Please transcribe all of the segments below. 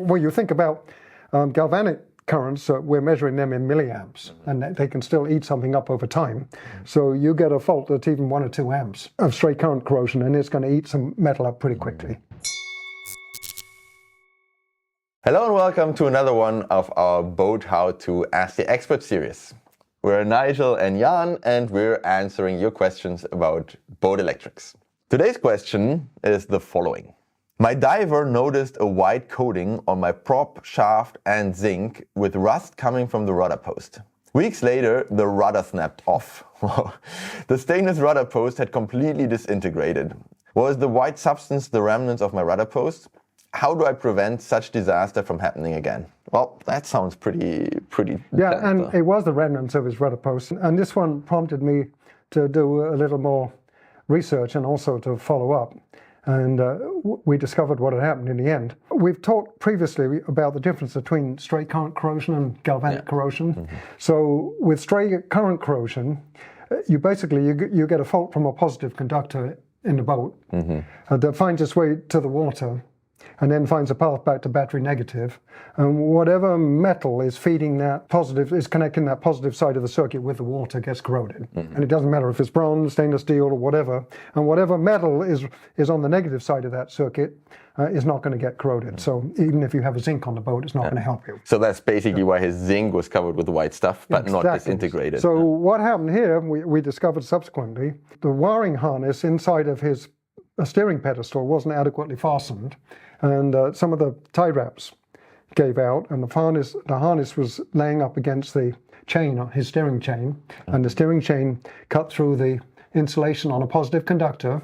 Well, you think about galvanic currents, we're measuring them in milliamps, and they can still eat something up over time. So you get a fault that's even 1 or 2 amps of stray current corrosion, and it's going to eat some metal up pretty quickly. Hello and welcome to another one of our Boat How To Ask the Expert series. We're Nigel and Jan, and we're answering your questions about boat electrics. Today's question is the following. My diver noticed a white coating on my prop, shaft and zinc with rust coming from the rudder post. Weeks later, the rudder snapped off. The stainless rudder post had completely disintegrated. Was the white substance the remnants of my rudder post? How do I prevent such disaster from happening again? Well, that sounds pretty Yeah, intense, and it was the remnants of his rudder post. And this one prompted me to do a little more research and also to follow up. And we discovered what had happened in the end. We've talked previously about the difference between stray current corrosion and galvanic corrosion. Mm-hmm. So with stray current corrosion, you basically you get a fault from a positive conductor in the boat that finds its way to the water and then finds a path back to battery negative. And whatever metal is feeding that positive, is connecting that positive side of the circuit with the water, gets corroded. And it doesn't matter if it's bronze, stainless steel, or whatever. And whatever metal is on the negative side of that circuit is not going to get corroded. So even if you have a zinc on the boat, it's not going to help you. So that's basically why his zinc was covered with white stuff, but not disintegrated. So what happened here, we discovered subsequently, the wiring harness inside of his steering pedestal wasn't adequately fastened. And some of the tie wraps gave out, and the harness was laying up against the chain, his steering chain, and the steering chain cut through the insulation on a positive conductor.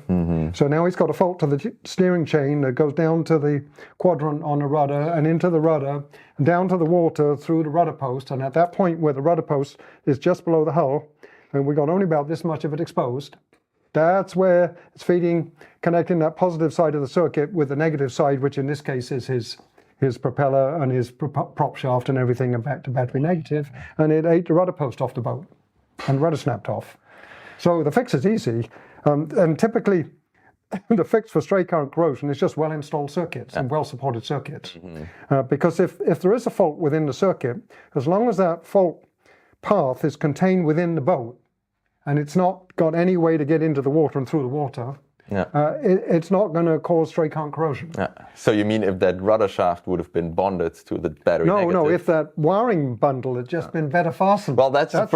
So now he's got a fault to the steering chain that goes down to the quadrant on the rudder and into the rudder, and down to the water through the rudder post. And at that point where the rudder post is just below the hull, and we've got only about this much of it exposed, that's where it's feeding, connecting that positive side of the circuit with the negative side, which in this case is his propeller and his prop shaft and everything, and back to battery negative. And it ate the rudder post off the boat, and the rudder snapped off. So the fix is easy. And typically, the fix for stray current corrosion is just well-installed circuits and well-supported circuits. Because if there is a fault within the circuit, as long as that fault path is contained within the boat, and it's not got any way to get into the water and through the water, it's not going to cause stray current corrosion. So you mean if that rudder shaft would have been bonded to the battery negative? No, if that wiring bundle had just been better fastened. Well, that's the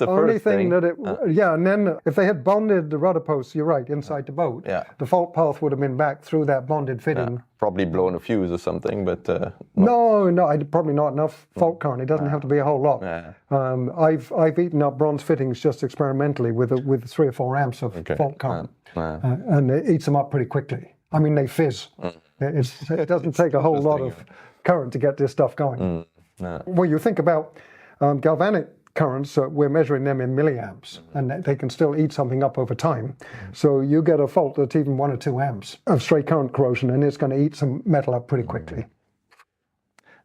only thing that it... and then if they had bonded the rudder posts, you're right, inside the boat, the fault path would have been back through that bonded fitting. Probably blown a fuse or something, but... No, probably not enough fault current. It doesn't have to be a whole lot. I've eaten up bronze fittings just experimentally with 3 or 4 amps of fault current. And it eats them up pretty quickly. I mean, they fizz. It doesn't take a whole lot of current to get this stuff going. Well, you think about galvanic currents, we're measuring them in milliamps, and they can still eat something up over time. So you get a fault that's even 1 or 2 amps of stray current corrosion, and it's going to eat some metal up pretty quickly.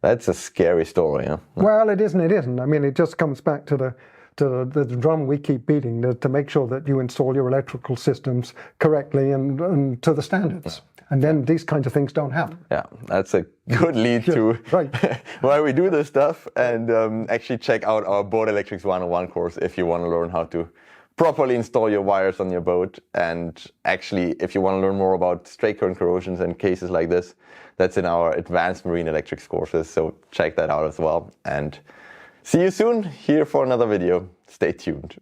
That's a scary story, huh? Well, it isn't. I mean, it just comes back to the drum we keep beating to make sure that you install your electrical systems correctly and to the standards. And then these kinds of things don't happen. Yeah, that's a good lead to why we do this stuff. And actually check out our Boat Electrics 101 course if you want to learn how to properly install your wires on your boat. And actually, if you want to learn more about stray current corrosions and cases like this, that's in our Advanced Marine Electrics courses. So check that out as well. And see you soon here for another video. Stay tuned.